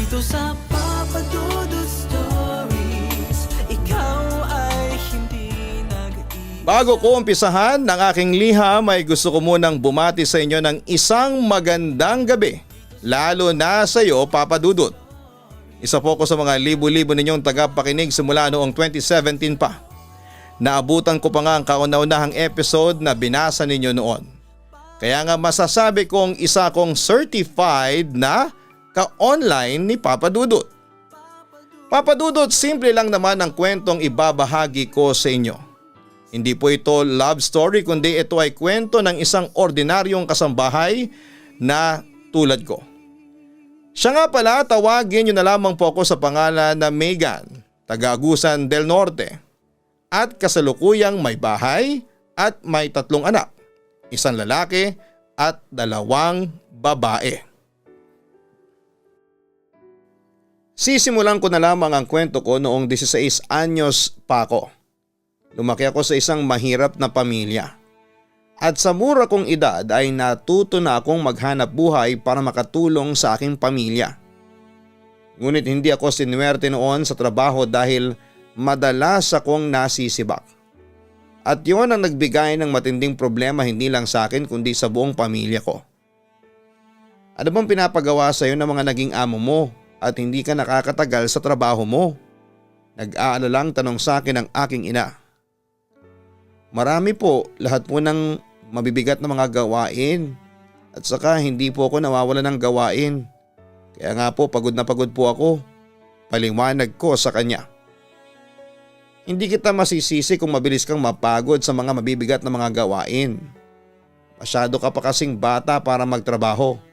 Dito sa Papa Dudut Stories, ikaw ay hindi nag-iisa. Bago ko umpisahan ng aking liham ay gusto ko munang bumati sa inyo ng isang magandang gabi. Lalo na sa iyo, Papa Dudut. Isa po ko sa mga libo-libo ninyong tagapakinig simula noong 2017 pa. Naabutan ko pa nga ang kauna-unahang episode na binasa ninyo noon. Kaya nga masasabi kong isa kong certified na ka-online ni Papa Dudut. Papa Dudut, simple lang naman ang kwentong ibabahagi ko sa inyo. Hindi po ito love story kundi ito ay kwento ng isang ordinaryong kasambahay na tulad ko. Siya nga pala, tawagin niyo na lamang po ako sa pangalan na Megan, taga Agusan del Norte. At kasalukuyang may bahay at may 3 anak, 1 lalaki at 2 babae. Sisimulan ko na lamang ang kwento ko noong 16 anyos pa ako. Lumaki ako sa isang mahirap na pamilya. At sa mura kong edad ay natuto na akong maghanap buhay para makatulong sa aking pamilya. Ngunit hindi ako sinuwerte noon sa trabaho dahil madalas akong nasisibak. At yun ang nagbigay ng matinding problema hindi lang sa akin kundi sa buong pamilya ko. Ano bang pinapagawa sa iyo ng mga naging amo mo at hindi ka nakakatagal sa trabaho mo? Nag-aalalang tanong sa akin ng aking ina. Marami po, lahat po ng mabibigat na mga gawain at saka hindi po ako nawawala ng gawain. Kaya nga po pagod na pagod po ako. Paliwanag ko sa kanya. Hindi kita masisisi kung mabilis kang mapagod sa mga mabibigat na mga gawain. Masyado ka pa kasing bata para magtrabaho.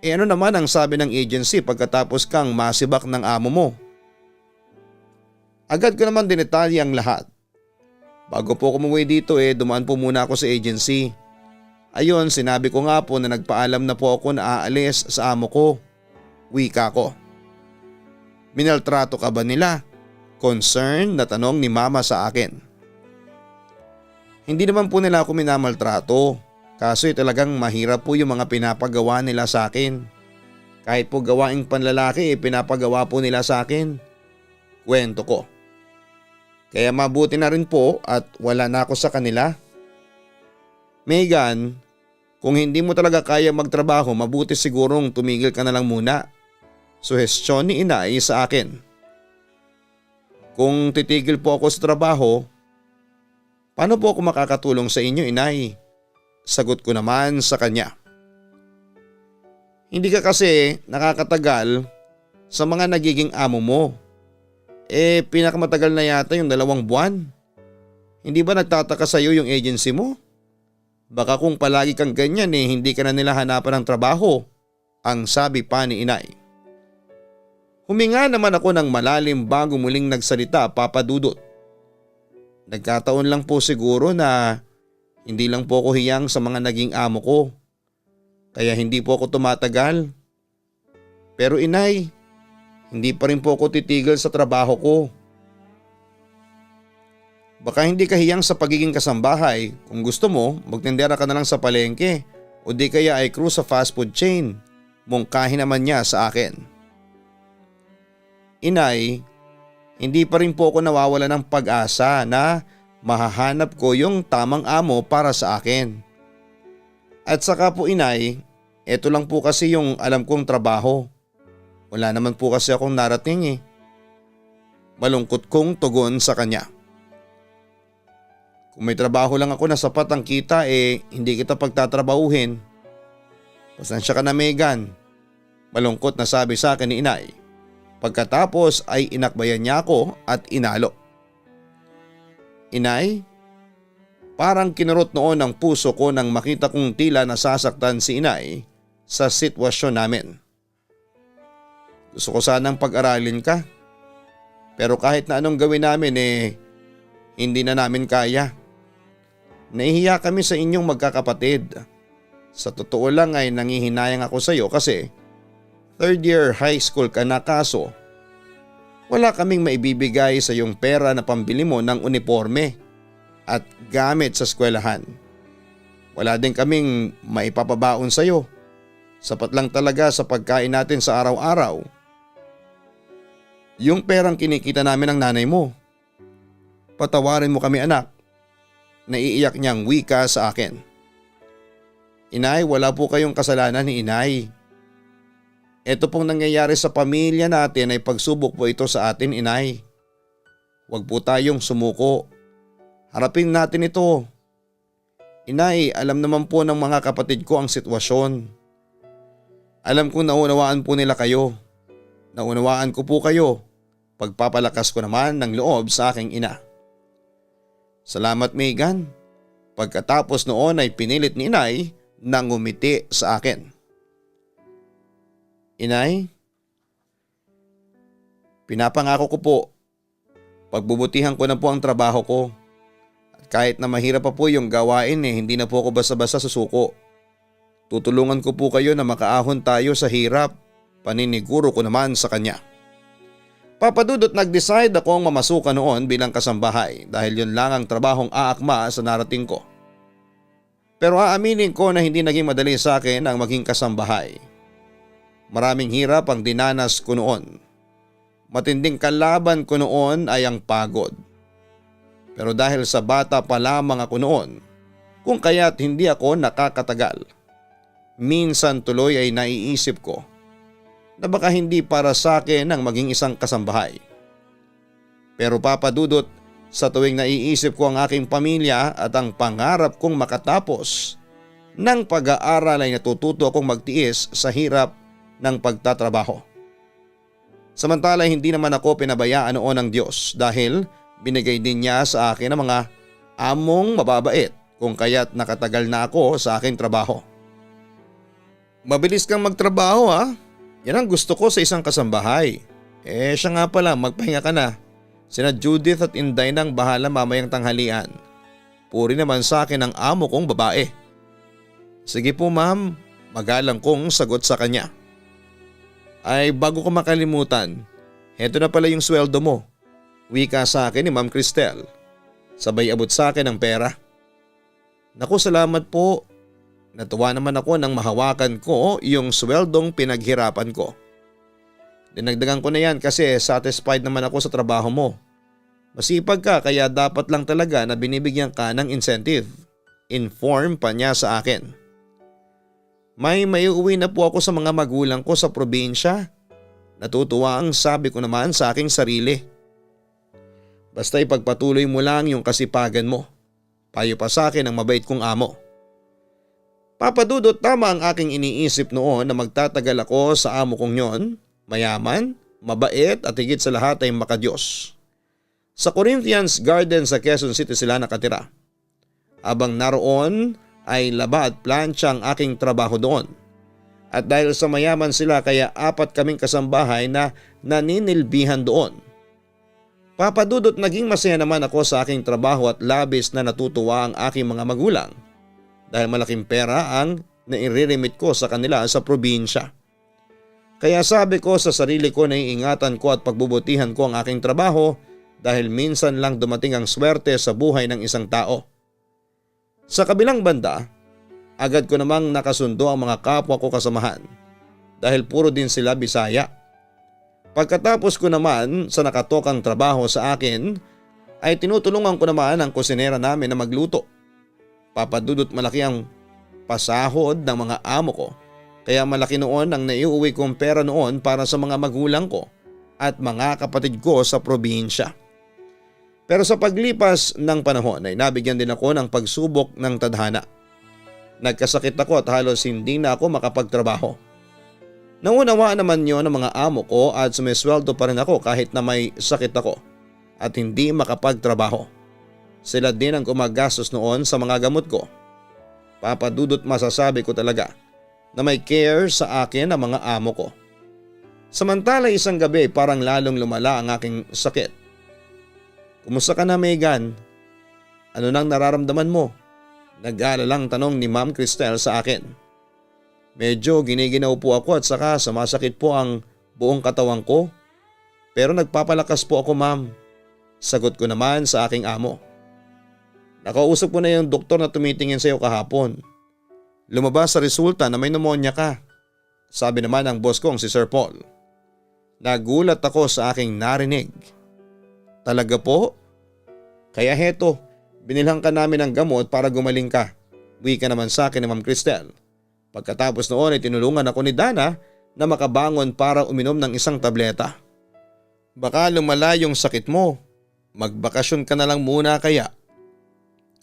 Ano naman ang sabi ng agency pagkatapos kang masibak ng amo mo? Agad ko naman dinetalye ang lahat. Bago po umuwi dito dumaan po muna ako sa agency. Ayon, sinabi ko nga po na nagpaalam na po ako na aalis sa amo ko. Wika ko. Minaltrato ka ba nila? Concern na tanong ni mama sa akin. Hindi naman po nila ako minamaltrato. Kaso talagang mahirap po yung mga pinapagawa nila sa akin. Kahit po gawaing panlalaki pinapagawa po nila sa akin. Kwento ko. Kaya mabuti na rin po at wala na ako sa kanila. Megan, kung hindi mo talaga kaya magtrabaho, mabuti sigurong tumigil ka na lang muna. Suhestyon ni inay sa akin. Kung titigil po ako sa trabaho, paano po ako makakatulong sa inyo, inay? Sagot ko naman sa kanya. Hindi ka kasi nakakatagal sa mga nagiging amo mo. Pinakamatagal na yata yung 2 buwan. Hindi ba nagtataka sa iyo yung agency mo? Baka kung palagi kang ganyan hindi ka na nila hanapan ng trabaho, ang sabi pa ni inay. Huminga naman ako ng malalim bago muling nagsalita, Papa Dudut. Nagkataon lang po siguro na hindi lang po ako hiyang sa mga naging amo ko. Kaya hindi po ako tumatagal. Pero inay, hindi pa rin po ako titigil sa trabaho ko. Baka hindi ka hiyang sa pagiging kasambahay. Kung gusto mo, magtindera ka na lang sa palengke o di kaya ay crew sa fast food chain. Mungkahin naman niya sa akin. Inay, hindi pa rin po ako nawawala ng pag-asa na mahahanap ko yung tamang amo para sa akin. At saka po inay, eto lang po kasi yung alam kong trabaho. Wala naman po kasi akong narating. Malungkot kong tugon sa kanya. Kung may trabaho lang ako na sapat ang kita hindi kita pagtatrabahuhin. Pasensya ka na, Megan. Malungkot na sabi sa akin ni inay. Pagkatapos ay inakbayan niya ako at inalo. Inay, parang kinurot noon ang puso ko nang makita kong tila nasasaktan si inay sa sitwasyon namin. Gusto ko sanang pag-aralin ka. Pero kahit na anong gawin namin hindi na namin kaya. Nahihiya kami sa inyong magkakapatid. Sa totoo lang ay nangihinayang ako sa iyo kasi 3rd year high school ka na kaso wala kaming maibibigay sa iyong pera na pambili mo ng uniforme at gamit sa eskwelahan. Wala din kaming maipapabaon sa iyo. Sapat lang talaga sa pagkain natin sa araw-araw Yung perang kinikita namin ng nanay mo. Patawarin mo kami anak. Naiiyak niyang wika sa akin. Inay, wala po kayong kasalanan ni inay. Ito pong nangyayari sa pamilya natin ay pagsubok po ito sa atin inay. Huwag po tayong sumuko. Harapin natin ito. Inay, alam naman po ng mga kapatid ko ang sitwasyon. Alam kong naunawaan po nila kayo. Naunawaan ko po kayo. Pagpapalakas ko naman ng loob sa aking ina. Salamat Megan. Pagkatapos noon ay pinilit ni inay na ngumiti sa akin. Inay, pinapangako ko po, pagbubutihan ko na po ang trabaho ko. At kahit na mahirap pa po yung gawain hindi na po ako basta-basta susuko. Tutulungan ko po kayo na makaahon tayo sa hirap, paniniguro ko naman sa kanya. Papadudot nag-decide akong mamasukan noon bilang kasambahay dahil yun lang ang trabahong aakma sa narating ko. Pero aaminin ko na hindi naging madali sa akin ang maging kasambahay. Maraming hirap ang dinanas ko noon. Matinding kalaban ko noon ay ang pagod. Pero dahil sa bata pa lamang ako noon, kung kaya't hindi ako nakakatagal, minsan tuloy ay naiisip ko na baka hindi para sa akin ang maging isang kasambahay. Pero papadudot, sa tuwing naiisip ko ang aking pamilya at ang pangarap kong makatapos ng pag-aaral ay natututo akong magtiis sa hirap ng pagtatrabaho. Samantala hindi naman ako pinabayaan noon ng Diyos dahil binigay din niya sa akin ang mga among mababait kung kaya't nakatagal na ako sa aking trabaho. Mabilis kang magtrabaho ha? Yan ang gusto ko sa isang kasambahay. Siya nga pala, magpahinga ka na. Sina Judith at Inday nang bahala mamayang tanghalian. Puri naman sa akin ang amo kong babae. Sige po ma'am, magalang kong sagot sa kanya. Ay bago ko makalimutan, heto na pala yung sweldo mo. Wika sa akin ni Ma'am Cristel. Sabay abot sa akin ang pera. Naku salamat po. Natuwa naman ako nang mahawakan ko yung sweldong pinaghirapan ko. Dinagdagan ko na yan kasi satisfied naman ako sa trabaho mo. Masipag ka kaya dapat lang talaga na binibigyan ka ng incentive. Inform pa niya sa akin. May maiuwi na po ako sa mga magulang ko sa probinsya. Natutuwa ang sabi ko naman sa aking sarili. Basta ipagpatuloy mo lang yung kasipagan mo. Payo pa sa akin ang mabait kong amo. Papadudot tama ang aking iniisip noon na magtatagal ako sa amo kong yon. Mayaman, mabait at higit sa lahat ay makadiyos. Sa Corinthians Garden sa Quezon City sila nakatira. Habang naroon ay laba at plancha ang aking trabaho doon. At dahil sa mayaman sila kaya 4 kaming kasambahay na naninilbihan doon. Papadudot naging masaya naman ako sa aking trabaho at labis na natutuwa ang aking mga magulang. Dahil malaking pera ang nairiremit ko sa kanila sa probinsya. Kaya sabi ko sa sarili ko na iingatan ko at pagbubutihan ko ang aking trabaho dahil minsan lang dumating ang swerte sa buhay ng isang tao. Sa kabilang banda, agad ko namang nakasundo ang mga kapwa ko kasamahan dahil puro din sila Bisaya. Pagkatapos ko naman sa nakatokang trabaho sa akin ay tinutulungan ko naman ang kusinera namin na magluto. Papadudot malaki ang pasahod ng mga amo ko. Kaya malaki noon ang naiuwi kong pera noon para sa mga magulang ko at mga kapatid ko sa probinsya. Pero sa paglipas ng panahon ay nabigyan din ako ng pagsubok ng tadhana. Nagkasakit ako at halos hindi na ako makapagtrabaho. Naunawaan naman yon ng mga amo ko at sumisweldo pa rin ako kahit na may sakit ako at hindi makapagtrabaho. Sila din ang gumagastos noon sa mga gamot ko. Papadudot masasabi ko talaga na may care sa akin ang mga amo ko. Samantala isang gabi parang lalong lumala ang aking sakit. Kumusta ka na Megan? Ano nang nararamdaman mo? Nag-aalalang tanong ni Ma'am Cristel sa akin. Medyo giniginaw po ako at saka sumasakit po ang buong katawan ko. Pero nagpapalakas po ako ma'am. Sagot ko naman sa aking amo. Nakausap ko na yung doktor na tumitingin sa iyo kahapon. Lumabas sa resulta na may pneumonia ka. Sabi naman ng boss kong si Sir Paul. Nagulat ako sa aking narinig. Talaga po? Kaya heto, binilhan ka namin ng gamot para gumaling ka. Wika naman sa akin ni Ma'am Cristel. Pagkatapos noon ay tinulungan ako ni Dana na makabangon para uminom ng isang tableta. Baka lumala yung sakit mo. Magbakasyon ka na lang muna kaya.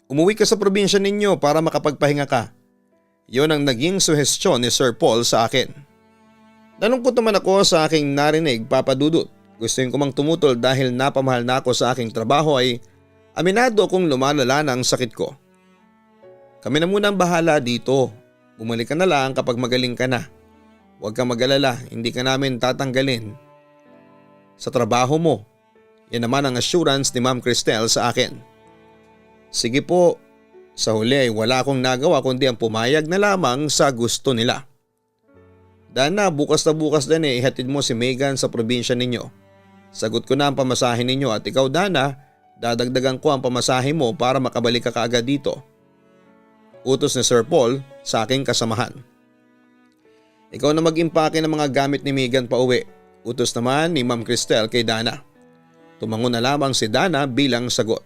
Umuwi ka sa probinsya ninyo para makapagpahinga ka. Yon ang naging suhestyon ni Sir Paul sa akin. Nalungkot naman ako sa aking narinig, Papa Dudut. Gusto ko mang tumutol dahil napamahal na ako sa aking trabaho ay aminado akong lumalala na ang sakit ko. Kami na muna ang bahala dito. Bumalik ka na lang kapag magaling ka na. Huwag kang mag-alala, hindi ka namin tatanggalin sa trabaho mo. Yan naman ang assurance ni Ma'am Cristel sa akin. Sige po, sa huli ay wala akong nagawa kundi ang pumayag na lamang sa gusto nila. Dana, bukas na bukas din ihatid mo si Megan sa probinsya ninyo. Sagot ko na ang pamasahe ninyo at ikaw Dana, dadagdagan ko ang pamasahe mo para makabalik ka kaagad dito. Utos ni Sir Paul sa aking kasamahan. Ikaw na mag-impake ng mga gamit ni Megan pa uwi. Utos naman ni Ma'am Cristel kay Dana. Tumango na lamang si Dana bilang sagot.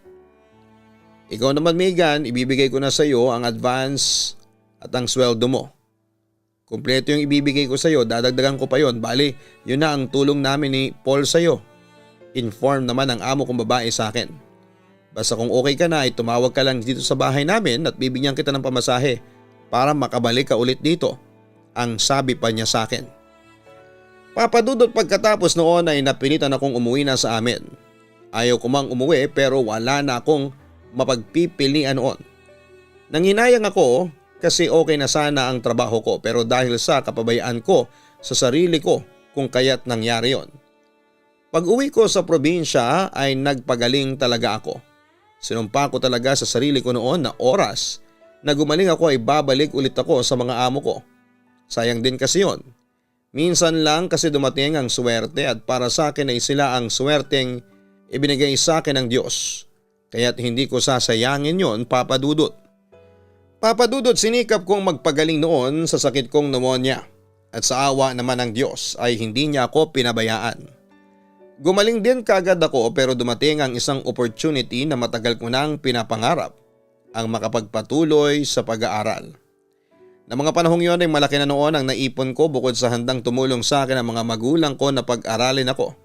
Ikaw naman Megan, ibibigay ko na sa iyo ang advance at ang sweldo mo. Kumpleto yung ibibigay ko sa iyo, dadagdagan ko pa yon. Bali, yun na ang tulong namin ni Paul sa iyo. Inform naman ang amo kong babae sa akin. Basta kung okay ka na ay tumawag ka lang dito sa bahay namin at bibigyan kita ng pamasahe para makabalik ka ulit dito. Ang sabi pa niya sa akin. Papadudot pagkatapos noon ay napilitan akong umuwi na sa amin. Ayaw ko mang umuwi pero wala na akong mapagpipilian noon. Nanginayang ako kasi okay na sana ang trabaho ko pero dahil sa kapabayaan ko sa sarili ko kung kaya't nangyari yon. Pag uwi ko sa probinsya ay nagpagaling talaga ako. Sinumpa ko talaga sa sarili ko noon na oras na gumaling ako ay babalik ulit ako sa mga amo ko. Sayang din kasi yon. Minsan lang kasi dumating ang swerte at para sa akin ay sila ang swerteng ibinigay sa akin ng Diyos. Kaya't hindi ko sasayangin yon, Papa Dudut. Papa Dudut, sinikap kong magpagaling noon sa sakit kong pneumonia at sa awa naman ng Diyos ay hindi niya ako pinabayaan. Gumaling din kaagad ako pero dumating ang isang opportunity na matagal ko nang pinapangarap, ang makapagpatuloy sa pag-aaral. Na mga panahong yon ay malaki na noon ang naipon ko bukod sa handang tumulong sa akin ang mga magulang ko na pag-aralin ako.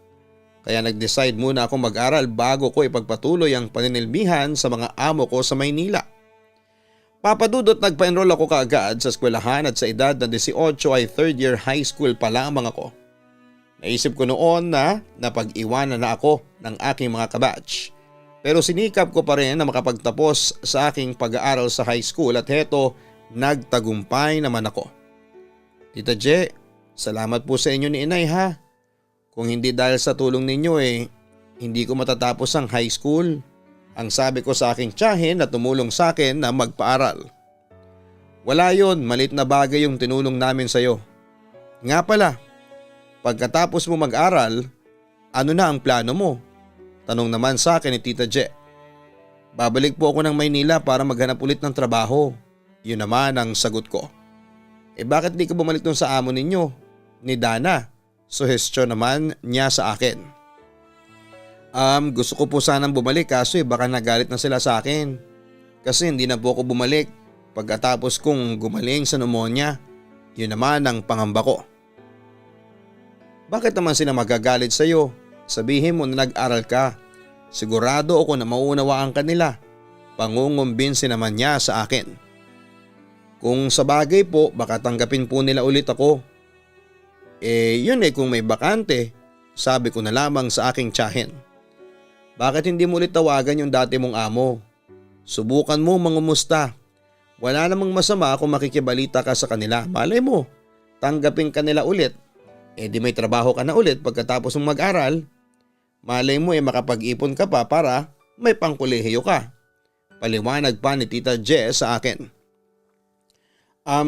Kaya nag-decide muna akong mag-aral bago ko ipagpatuloy ang paninilbihan sa mga amo ko sa Maynila. Papadudot, nagpa-enroll ako kaagad sa eskwelahan at sa edad na 18 ay third year high school pa lamang ako. Naisip ko noon na napag-iwanan na ako ng aking mga kabatch. Pero sinikap ko pa rin na makapagtapos sa aking pag-aaral sa high school at heto nagtagumpay naman ako. Tita Je, salamat po sa inyo ni Inay ha. Kung hindi dahil sa tulong ninyo hindi ko matatapos ang high school. Ang sabi ko sa aking tiyahin na tumulong sa akin na magpaaral. Wala yon, maliit na bagay yung tinulong namin sa iyo. Nga pala, pagkatapos mo mag-aral, ano na ang plano mo? Tanong naman sa akin ni Tita Je. Babalik po ako ng Maynila para maghanap ulit ng trabaho. Yun naman ang sagot ko. Bakit di ka bumalik dun sa amo ninyo? Ni Dana. Suhestyon naman niya sa akin. Gusto ko po sanang bumalik kaso baka nagalit na sila sa akin. Kasi hindi na po ako bumalik pagkatapos kong gumaling sa pneumonia. Yun naman ang pangamba ko. Bakit naman sila magagalit sa iyo? Sabihin mo na nag-aral ka. Sigurado ako na mauunawaan ka nila. Pangungumbinsi naman niya sa akin. Kung sa bagay po baka tanggapin po nila ulit ako. Yun kung may bakante, sabi ko na lamang sa aking tiyahin. Bakit hindi mo ulit tawagan yung dati mong amo? Subukan mo mangumusta. Wala namang masama kung makikibalita ka sa kanila. Malay mo, tanggapin ka nila ulit. Di may trabaho ka na ulit pagkatapos mong mag-aral. Malay mo makapag-ipon ka pa para may pangkolehiyo ka. Paliwanag pa ni Tita Je sa akin.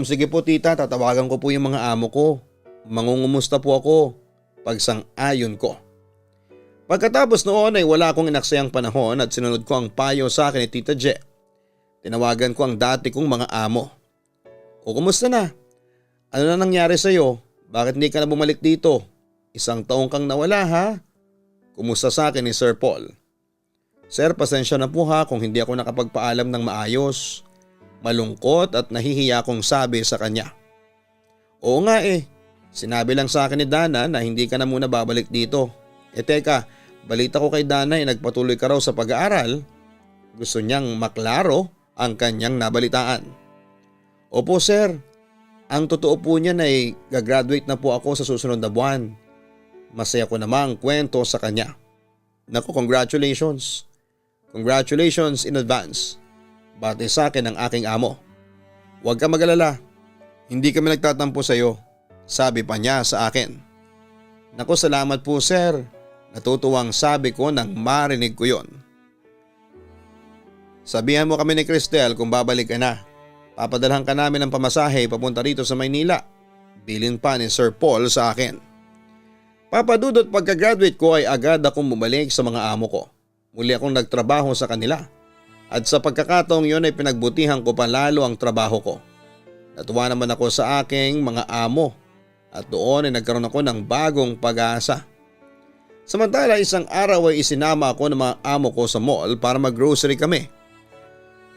Sige po tita, tatawagan ko po yung mga amo ko. Mangungumusta po ako. Pagsang-ayon ko. Pagkatapos noon ay wala akong inaksayang panahon at sinunod ko ang payo sa akin ni Tita Je. Tinawagan ko ang dati kong mga amo. O kumusta na? Ano na nangyari sa iyo? Bakit hindi ka na bumalik dito? 1 taong kang nawala ha? Kumusta sa akin ni Sir Paul? Sir, pasensya na po ha kung hindi ako nakapagpaalam ng maayos. Malungkot at nahihiya akong sabi sa kanya. Oo nga sinabi lang sa akin ni Dana na hindi ka na muna babalik dito. Teka, balita ko kay Dana nagpatuloy ka raw sa pag-aaral. Gusto niyang maklaro ang kanyang nabalitaan. Opo sir, ang totoo po niyan ay gagraduate na po ako sa susunod na buwan. Masaya ko namang kwento sa kanya. Naku, congratulations. Congratulations in advance. Bati sa akin ng aking amo. Huwag ka mag-alala. Hindi kami nagtatampo sa iyo. Sabi pa niya sa akin. Naku, salamat po sir. Natutuwang sabi ko nang marinig ko yon. Sabihan mo kami ni Cristel kung babalik ka na. Papadalhan ka namin ng pamasahe papunta rito sa Maynila. Bilin pa ni Sir Paul sa akin. Papadudot, pagka-graduate ko ay agad akong bumalik sa mga amo ko. Muli akong nagtrabaho sa kanila. At sa pagkakataong yon ay pinagbutihan ko pa lalo ang trabaho ko. Natuwa naman ako sa aking mga amo at doon ay nagkaroon ako ng bagong pag-asa. Samantala, isang araw ay isinama ako ng mga amo ko sa mall para mag-grocery kami.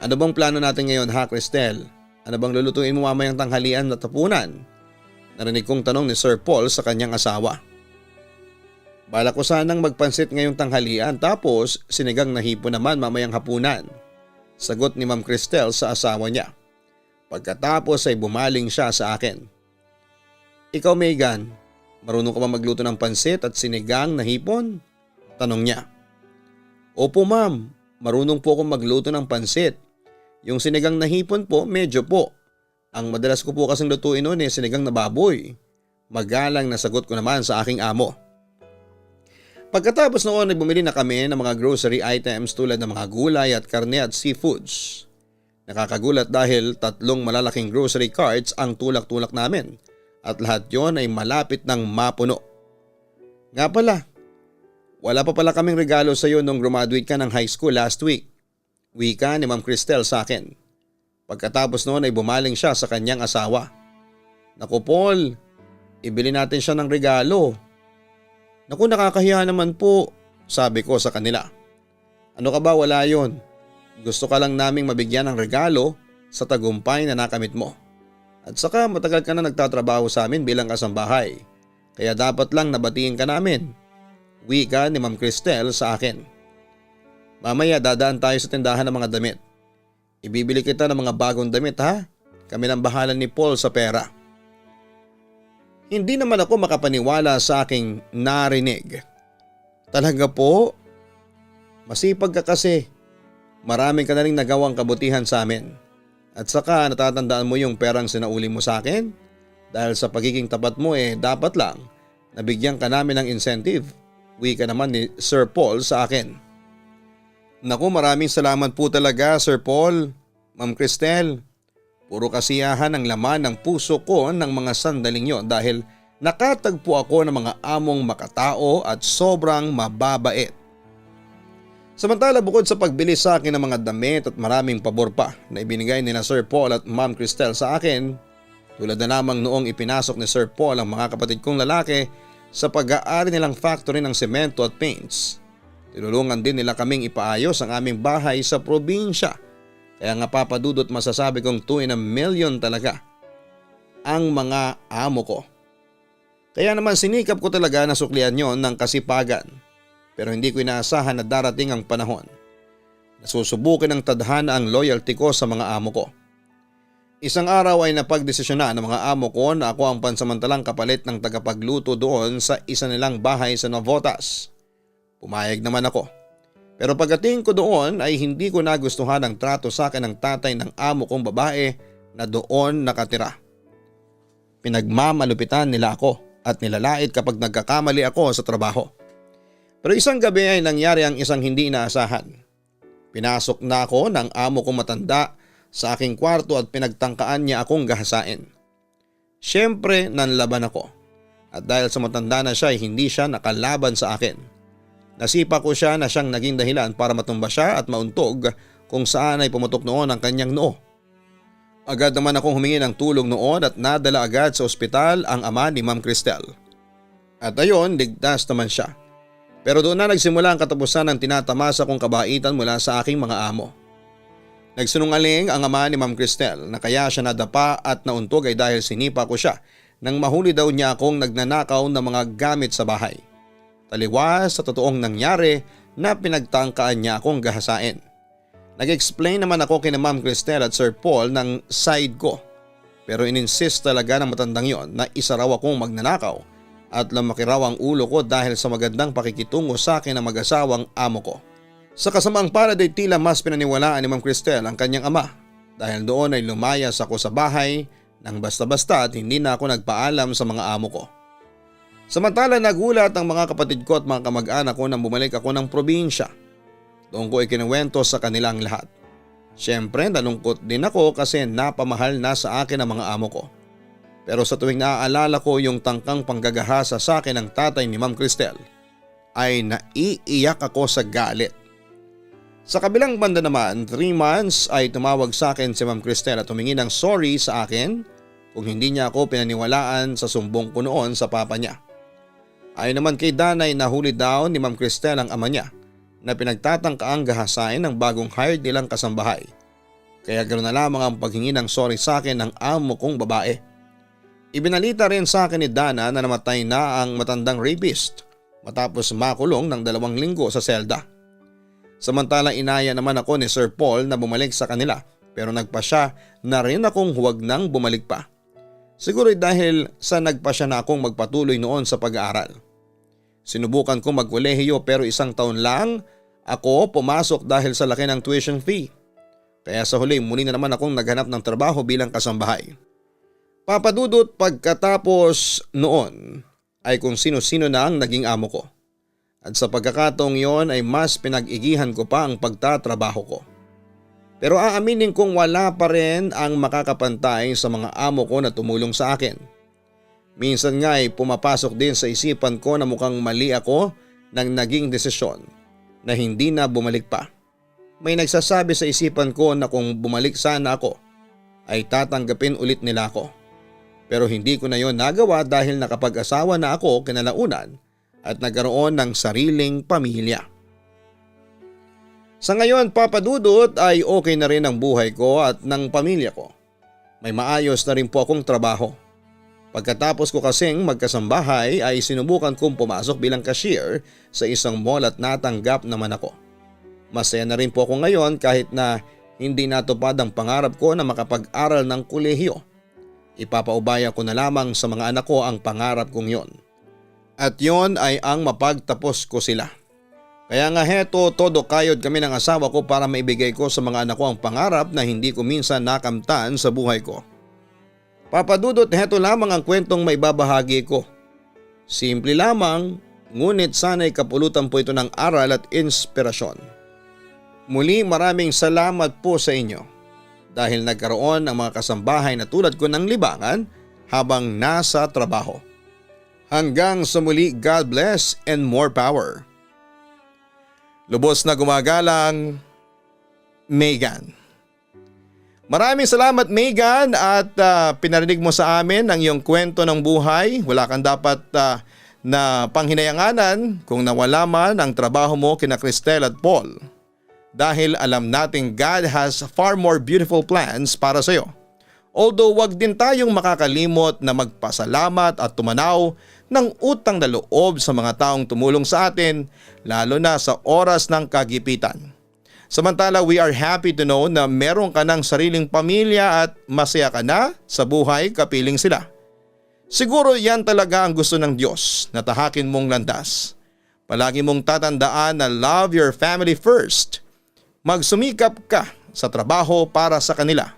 Ano bang plano natin ngayon ha, Cristel? Ano bang lulutuin mo mamayang tanghalian at tapunan? Narinig kong tanong ni Sir Paul sa kanyang asawa. Bala ko sanang magpansit ngayong tanghalian tapos sinigang na hipon naman mamayang hapunan. Sagot ni Ma'am Cristel sa asawa niya. Pagkatapos ay bumaling siya sa akin. Ikaw Megan, marunong ka ba magluto ng pansit at sinigang na hipon? Tanong niya. Opo ma'am, marunong po akong magluto ng pansit. Yung sinigang na hipon po, medyo po. Ang madalas ko po kasing lutuin noon sinigang na baboy. Magalang na sagot ko naman sa aking amo. Pagkatapos noon ay bumili na kami ng mga grocery items tulad ng mga gulay at karne at seafoods. Nakakagulat dahil 3 malalaking grocery carts ang tulak-tulak namin at lahat yon ay malapit ng mapuno. Nga pala, wala pa pala kaming regalo sa iyo nung graduate ka ng high school last week. Wika ni Ma'am Cristel sa akin. Pagkatapos noon ay bumaling siya sa kanyang asawa. Naku Paul, ibili natin siya ng regalo. Naku, nakakahiya naman po, sabi ko sa kanila. Ano ka ba, wala yon. Gusto ka lang naming mabigyan ng regalo sa tagumpay na nakamit mo. At saka matagal ka na nagtatrabaho sa amin bilang kasambahay. Kaya dapat lang nabatiin ka namin. Wika ni Ma'am Cristel sa akin. Mamaya dadaan tayo sa tindahan ng mga damit. Ibibili kita ng mga bagong damit ha. Kami nang bahala ni Paul sa pera. Hindi naman ako makapaniwala sa aking narinig. Talaga po? Masipag ka kasi. Maraming ka na rin nagawang kabutihan sa amin. At saka natatandaan mo yung perang sinauli mo sa akin? Dahil sa pagiging tapat mo dapat lang nabigyan ka namin ng incentive. Wika naman ni Sir Paul sa akin. Naku, maraming salamat po talaga Sir Paul, Ma'am Cristel. Puro kasiyahan ang laman ng puso ko ng mga sandaling yon dahil nakatagpo ako ng mga among makatao at sobrang mababait. Samantala bukod sa pagbili sa akin ng mga damit at maraming pabor pa na ibinigay nila Sir Paul at Ma'am Cristel sa akin, tulad na lamang noong ipinasok ni Sir Paul ang mga kapatid kong lalaki sa pag-aari nilang factory ng semento at paints. Tinulungan din nila kaming ipaayos ang aming bahay sa probinsya. Kaya nga papadudot masasabi kong 2 in a million talaga ang mga amo ko. Kaya naman sinikap ko talaga na suklian yon ng kasipagan. Pero hindi ko inaasahan na darating ang panahon. Nasusubukin ng tadhana ang loyalty ko sa mga amo ko. Isang araw ay napagdesisyonan ng mga amo ko na ako ang pansamantalang kapalit ng tagapagluto doon sa isa nilang bahay sa Navotas. Pumayag naman ako. Pero pagdating ko doon ay hindi ko nagustuhan ang trato sa akin ng tatay ng amo kong babae na doon nakatira. Pinagmamalupitan nila ako at nilalait kapag nagkakamali ako sa trabaho. Pero isang gabi ay nangyari ang isang hindi inaasahan. Pinasok na ako ng amo kong matanda sa aking kwarto at pinagtangkaan niya akong gahasain. Siyempre nanlaban ako at dahil sa matanda na siya ay hindi siya nakalaban sa akin. Nasipa ko siya na siyang naging dahilan para matumba siya at mauntog kung saan ay pumutok noon ang kanyang noo. Agad naman akong humingi ng tulong noon at nadala agad sa ospital ang ama ni Ma'am Cristel. At ayon, ligtas naman siya. Pero doon na nagsimula ang katapusan ng tinatamasa kong kabaitan mula sa aking mga amo. Nagsinungaling ang ama ni Ma'am Cristel na kaya siya nadapa at nauntog ay dahil sinipa ko siya nang mahuli daw niya akong nagnanakaw ng mga gamit sa bahay. Taliwas sa totoong nangyari na pinagtangkaan niya akong gahasain. Nag-explain naman ako kina Ma'am Cristel at Sir Paul ng side ko. Pero ininsist talaga ng matandang yon na isa raw akong magnanakaw at lumaki raw ang ulo ko dahil sa magandang pakikitungo sa akin ng mag-asawang amo ko. Sa kasamaang palad ay tila mas pinaniwalaan ni Ma'am Cristel ang kanyang ama dahil doon ay lumayas ako sa bahay nang basta-basta at hindi na ako nagpaalam sa mga amo ko. Samantala nagulat ang mga kapatid ko at mga kamag-anak ko nang bumalik ako ng probinsya. Doon ko ikinuwento sa kanilang lahat. Siyempre nalungkot din ako kasi napamahal na sa akin ang mga amo ko. Pero sa tuwing naaalala ko yung tangkang panggagahasa sa akin ng tatay ni Ma'am Cristel, ay naiiyak ako sa galit. Sa kabilang banda naman, 3 months ay tumawag sa akin si Ma'am Cristel at humingi ng sorry sa akin kung hindi niya ako pinaniwalaan sa sumbong ko noon sa papa niya. Ayon naman kay Danay, nahuli daw ni Ma'am Cristel ang ama niya na pinagtatangkaang gahasain ng bagong hired nilang kasambahay. Kaya ganoon na lamang ang paghingi ng sorry sa akin ng amo kong babae. Ibinalita rin sa akin ni Dana na namatay na ang matandang rapist matapos makulong ng 2 linggo sa selda. Samantalang inaya naman ako ni Sir Paul na bumalik sa kanila pero nagpasya na rin akong huwag nang bumalik pa. Siguro dahil sa nagpasya na akong magpatuloy noon sa pag-aaral. Sinubukan kong magkolehiyo pero 1 taon lang ako pumasok dahil sa laki ng tuition fee. Kaya sa huli muli na naman akong naghanap ng trabaho bilang kasambahay. Papadudot pagkatapos noon ay kung sino-sino na ang naging amo ko. At sa pagkakataong yon ay mas pinag-igihan ko pa ang pagtatrabaho ko. Pero aaminin kong wala pa rin ang makakapantay sa mga amo ko na tumulong sa akin. Minsan nga ay pumapasok din sa isipan ko na mukhang mali ako nang naging desisyon na hindi na bumalik pa. May nagsasabi sa isipan ko na kung bumalik sana ako ay tatanggapin ulit nila ako. Pero hindi ko na yon nagawa dahil nakapag-asawa na ako kinalaunan at nagkaroon ng sariling pamilya. Sa ngayon, papadudot ay okay na rin ang buhay ko at ng pamilya ko. May maayos na rin po akong trabaho. Pagkatapos ko kasing magkasambahay ay sinubukan kong pumasok bilang cashier sa isang mall at natanggap naman ako. Masaya na rin po ako ngayon kahit na hindi natupad ang pangarap ko na makapag-aral ng kolehiyo. Ipapaubaya ko na lamang sa mga anak ko ang pangarap kong yon. At yon ay ang mapagtapos ko sila. Kaya nga heto, todo kayod kami ng asawa ko para maibigay ko sa mga anak ko ang pangarap na hindi ko minsan nakamtan sa buhay ko. Papadudot, heto lamang ang kwentong maibabahagi ko. Simple lamang, ngunit sana'y kapulutan po ito ng aral at inspirasyon. Muli maraming salamat po sa inyo dahil nagkaroon ng mga kasambahay na tulad ko ng libangan habang nasa trabaho. Hanggang sa muli, God bless and more power. Lubos na gumagalang, Megan. Maraming salamat Megan at pinarinig mo sa amin ang iyong kwento ng buhay. Wala kang dapat na panghinayanganan kung nawala man ang trabaho mo kina Cristel at Paul. Dahil alam nating God has far more beautiful plans para sa iyo. Although wag din tayong makakalimot na magpasalamat at tumanaw ng utang na loob sa mga taong tumulong sa atin lalo na sa oras ng kagipitan. Samantala we are happy to know na meron ka ng sariling pamilya at masaya ka na sa buhay kapiling sila. Siguro yan talaga ang gusto ng Diyos na tahakin mong landas. Palagi mong tatandaan na love your family first. Magsumikap ka sa trabaho para sa kanila.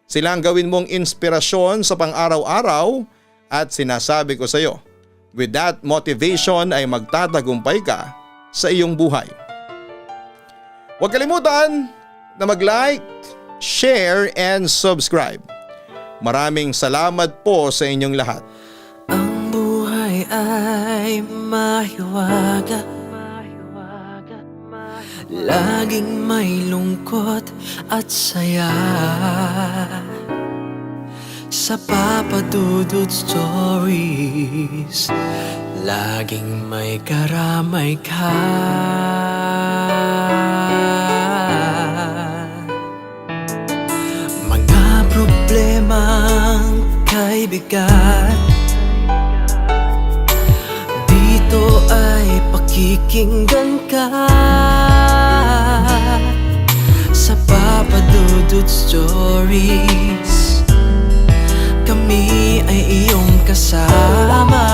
Sila ang gawin mong inspirasyon sa pang-araw-araw at sinasabi ko sa iyo, with that motivation ay magtatagumpay ka sa iyong buhay. Huwag kalimutan na mag-like, share and subscribe. Maraming salamat po sa inyong lahat. Ang buhay ay mahiwaga, laging may lungkot at saya. Sa Papadudut Stories, laging may karamay ka. Mga problemang kay bigat, dito ay pakikinggan ka. Sa Papadudut Stories, kami ay iyong kasama.